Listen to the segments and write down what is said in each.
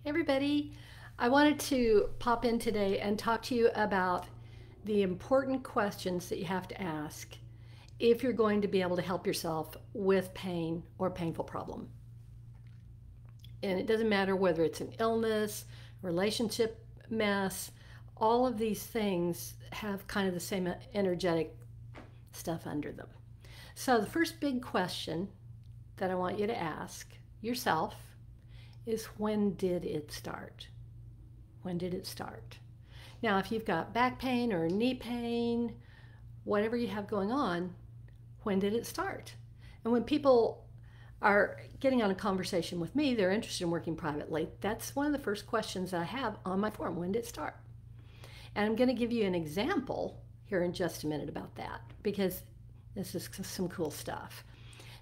Everybody, I wanted to pop in today and talk to you about the important questions that you have to ask if you're going to be able to help yourself with pain or painful problem. And it doesn't matter whether it's an illness, relationship mess, all of these things have kind of the same energetic stuff under them. So the first big question that I want you to ask yourself is, when did it start? When did it start? Now, if you've got back pain or knee pain, whatever you have going on, when did it start? And when people are getting on a conversation with me, they're interested in working privately, that's one of the first questions I have on my form. When did it start? And I'm going to give you an example here in just a minute about that, because this is some cool stuff.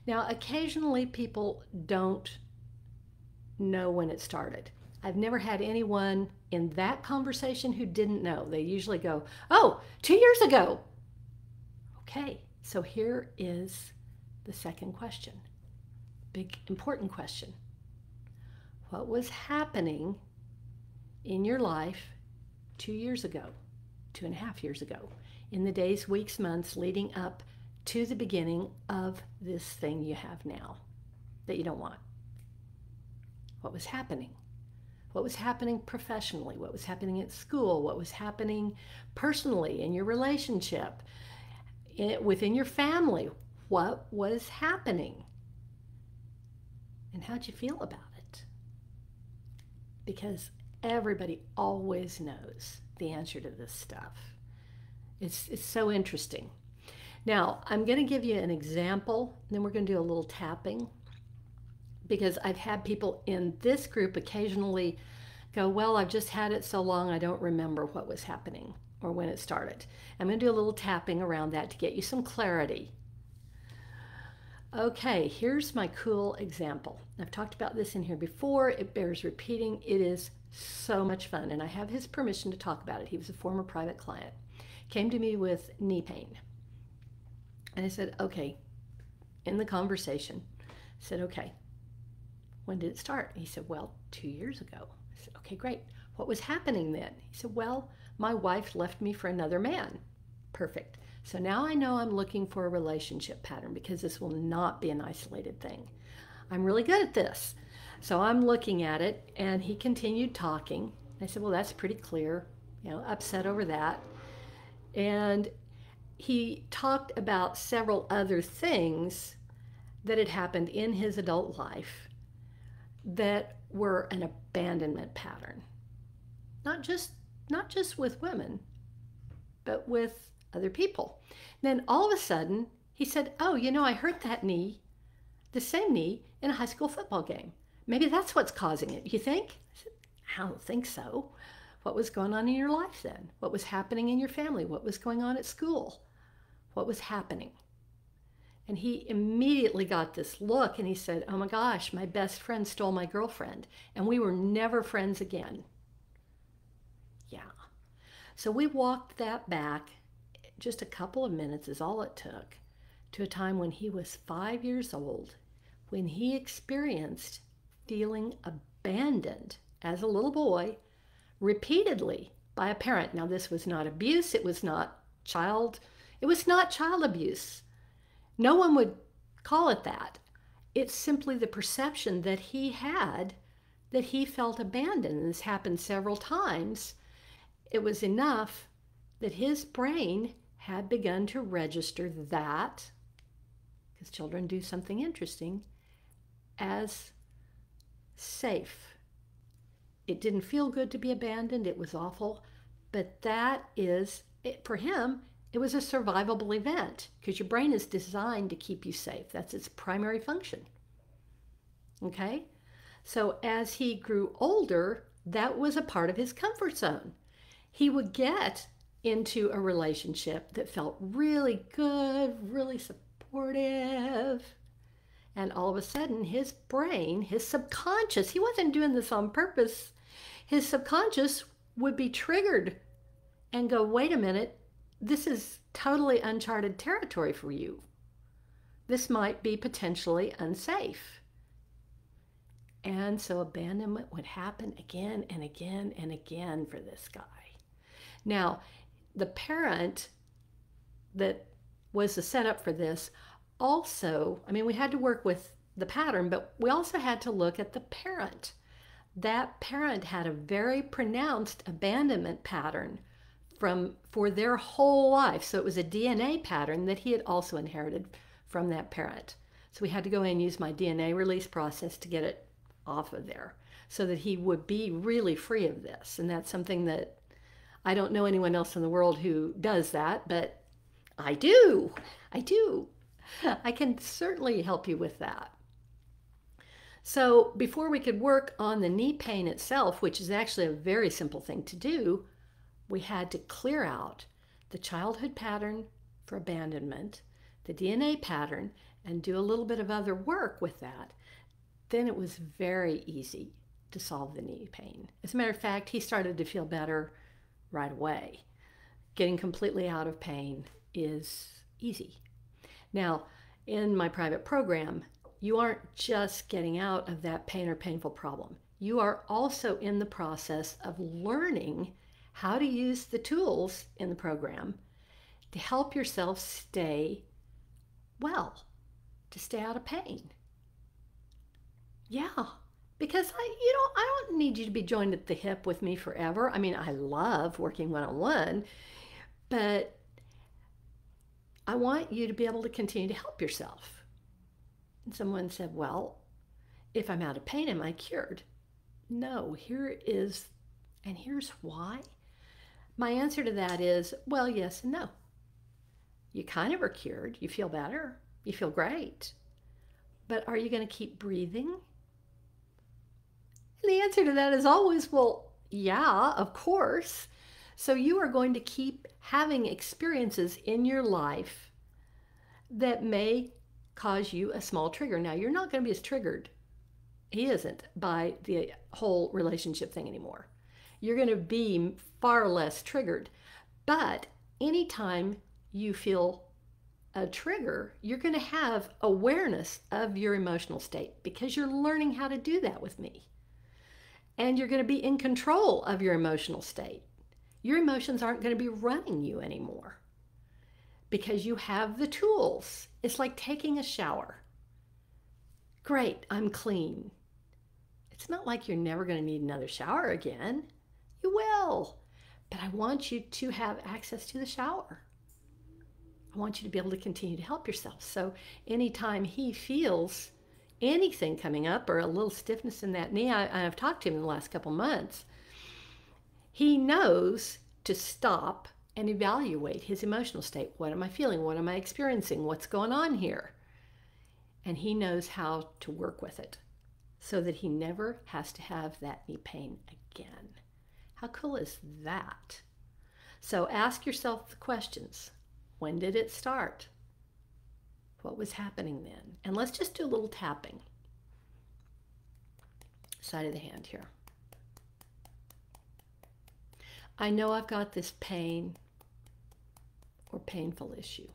Now, occasionally people don't know when it started. I've never had anyone in that conversation who didn't know. They usually go, "Oh, 2 years ago." Okay, so here is the second question. Big, important question. What was happening in your life 2 years ago, 2.5 years ago, in the days, weeks, months leading up to the beginning of this thing you have now that you don't want? What was happening? What was happening professionally? What was happening at school? What was happening personally in your relationship, within your family? What was happening? And how'd you feel about it? Because everybody always knows the answer to this stuff. It's so interesting. Now, I'm going to give you an example, and then we're going to do a little tapping, because I've had people in this group occasionally go, "Well, I've just had it so long I don't remember what was happening or when it started." I'm going to do a little tapping around that to get you some clarity. Okay, here's my cool example. I've talked about this in here before. It bears repeating. It is so much fun, and I have his permission to talk about it. He was a former private client. Came to me with knee pain. And I said, okay, in the conversation, I said, okay, when did it start? He said, well, 2 years ago. I said, okay, great. What was happening then? He said, well, my wife left me for another man. Perfect. So now I know I'm looking for a relationship pattern, because this will not be an isolated thing. I'm really good at this. So I'm looking at it, and he continued talking. I said, well, that's pretty clear, upset over that. And he talked about several other things that had happened in his adult life that were an abandonment pattern. Not just with women, but with other people. And then all of a sudden, he said, "Oh, I hurt that knee, the same knee, in a high school football game. Maybe that's what's causing it. You think?" I said, "I don't think so." What was going on in your life then? What was happening in your family? What was going on at school? What was happening? And he immediately got this look, and he said, "Oh my gosh, my best friend stole my girlfriend, and we were never friends again." Yeah. So we walked that back. Just a couple of minutes is all it took, to a time when he was 5 years old, when he experienced feeling abandoned as a little boy repeatedly by a parent. Now, this was not abuse. It was not child abuse. No one would call it that. It's simply the perception that he had, that he felt abandoned. And this happened several times. It was enough that his brain had begun to register that, because children do something interesting, as safe. It didn't feel good to be abandoned. It was awful. But for him, it was a survivable event, because your brain is designed to keep you safe. That's its primary function. Okay? So as he grew older, that was a part of his comfort zone. He would get into a relationship that felt really good, really supportive. And all of a sudden, his brain, his subconscious, he wasn't doing this on purpose, his subconscious would be triggered and go, "Wait a minute, this is totally uncharted territory for you. This might be potentially unsafe." And so abandonment would happen again and again and again for this guy. Now, the parent that was the setup for this also, I mean, we had to work with the pattern, but we also had to look at the parent. That parent had a very pronounced abandonment pattern for their whole life. So it was a DNA pattern that he had also inherited from that parent. So we had to go in and use my DNA release process to get it off of there so that he would be really free of this. And that's something that I don't know anyone else in the world who does that, but I do. I do. I can certainly help you with that. So before we could work on the knee pain itself, which is actually a very simple thing to do, we had to clear out the childhood pattern for abandonment, the DNA pattern, and do a little bit of other work with that. Then it was very easy to solve the knee pain. As a matter of fact, he started to feel better right away. Getting completely out of pain is easy. Now, in my private program, you aren't just getting out of that pain or painful problem. You are also in the process of learning how to use the tools in the program to help yourself stay well, to stay out of pain. Yeah, because I don't need you to be joined at the hip with me forever. I mean, I love working one-on-one, but I want you to be able to continue to help yourself. And someone said, well, if I'm out of pain, am I cured? No, here's why. My answer to that is, well, yes and no. You kind of are cured. You feel better. You feel great. But are you going to keep breathing? And the answer to that is always, well, yeah, of course. So you are going to keep having experiences in your life that may cause you a small trigger. Now, you're not going to be as triggered, he isn't, by the whole relationship thing anymore. You're going to be far less triggered. But anytime you feel a trigger, you're going to have awareness of your emotional state because you're learning how to do that with me. And you're going to be in control of your emotional state. Your emotions aren't going to be running you anymore because you have the tools. It's like taking a shower. Great, I'm clean. It's not like you're never going to need another shower again. You will. But I want you to have access to the shower. I want you to be able to continue to help yourself. So anytime he feels anything coming up or a little stiffness in that knee, I've talked to him in the last couple months, he knows to stop and evaluate his emotional state. What am I feeling? What am I experiencing? What's going on here? And he knows how to work with it so that he never has to have that knee pain again. How cool is that? So ask yourself the questions. When did it start? What was happening then? And let's just do a little tapping. Side of the hand here. I know I've got this pain or painful issue.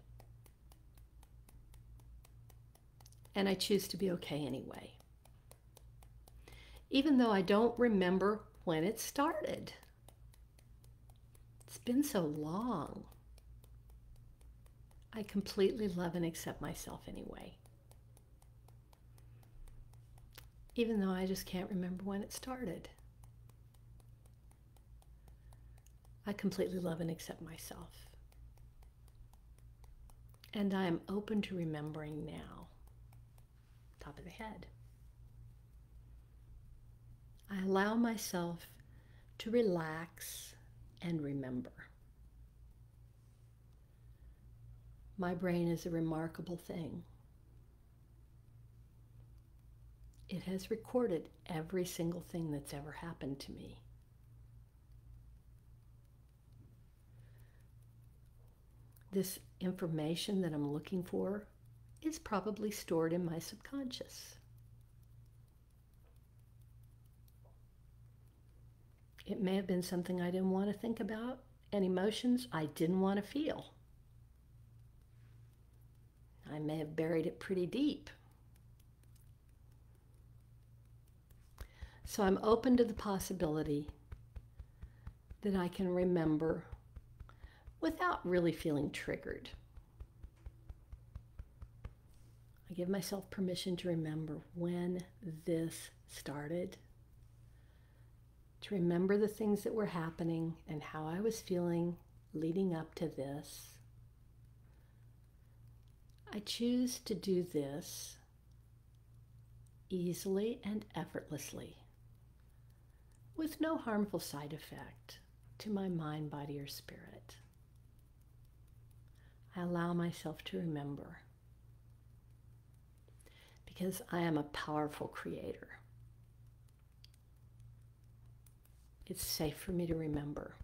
And I choose to be okay anyway. Even though I don't remember when it started. It's been so long. I completely love and accept myself anyway. Even though I just can't remember when it started. I completely love and accept myself. And I am open to remembering now. Top of the head. I allow myself to relax and remember. My brain is a remarkable thing. It has recorded every single thing that's ever happened to me. This information that I'm looking for is probably stored in my subconscious. It may have been something I didn't want to think about and emotions I didn't want to feel. I may have buried it pretty deep. So I'm open to the possibility that I can remember without really feeling triggered. I give myself permission to remember when this started, to remember the things that were happening and how I was feeling leading up to this. I choose to do this easily and effortlessly, with no harmful side effect to my mind, body, or spirit. I allow myself to remember because I am a powerful creator. It's safe for me to remember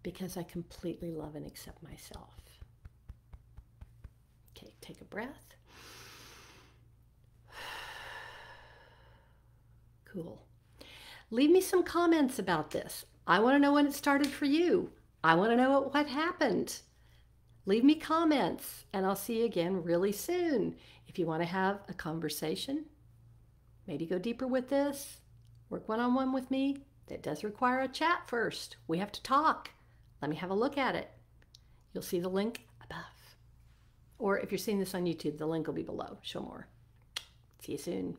because I completely love and accept myself. Okay, take a breath. Cool. Leave me some comments about this. I want to know when it started for you. I want to know what happened. Leave me comments, and I'll see you again really soon. If you want to have a conversation, maybe go deeper with this, work one-on-one with me, that does require a chat first. We have to talk. Let me have a look at it. You'll see the link above. Or if you're seeing this on YouTube, the link will be below. Show more. See you soon.